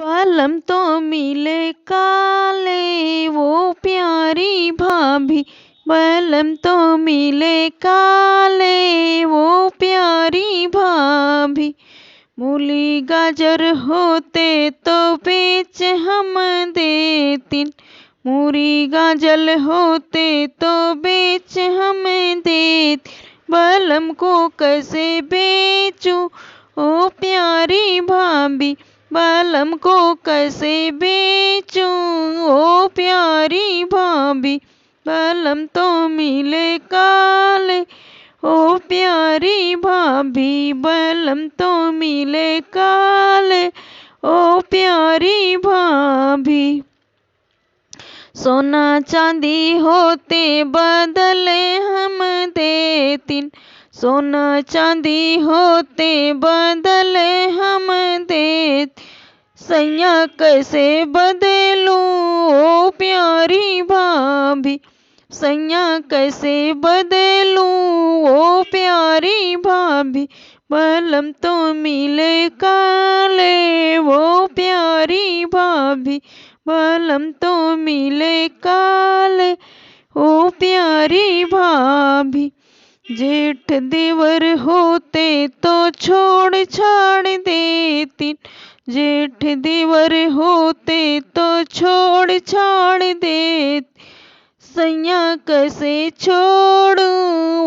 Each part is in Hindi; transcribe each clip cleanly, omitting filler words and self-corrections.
बालम तो मिले काले वो प्यारी भाभी। बालम तो मिले काले वो प्यारी भाभी। मूली गाजर होते तो बेच हम देती। मूली गाजर होते तो बेच हम देती। बालम को कैसे बेचूं ओ प्यारी भाभी। बालम को कैसे बेचूं ओ प्यारी भाभी। बालम तो मिले काले ओ प्यारी भाभी। बालम तो मिले काले ओ प्यारी भाभी। सोना चांदी होते बदले हम देती। सोना चांदी होते बदले हम देती। सैया कैसे बदलूं ओ प्यारी भाभी। सैया कैसे बदलूं ओ प्यारी भाभी। बालम तो मिले काले वो प्यारी भाभी। बालम तो मिले काले ओ प्यारी भाभी। जेठ देवर होते तो छोड़ छाड़ देती। जेठ देवर होते तो छोड़ छाड़ देती। सैया कैसे छोड़ूं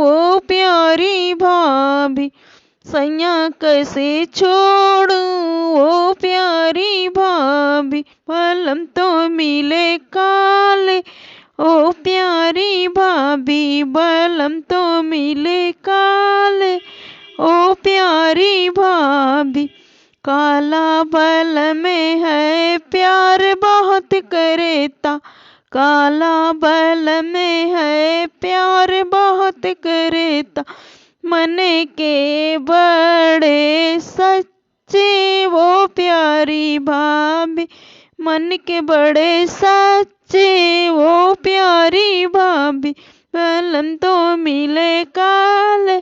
ओ प्यारी भाभी। सैया कैसे छोड़ूं ओ प्यारी भाभी। बालम तो मिले काले ओ प्यारी भाभी। बालम तो मिले काले ओ प्यारी भाभी। काला बाल में है प्यार बहुत करेता। काला बाल में है प्यार बहुत करेता। मन के बड़े सच्चे वो प्यारी भाभी। मन के बड़े सच्चे वो प्यारी भाभी। बालम तो मिले काले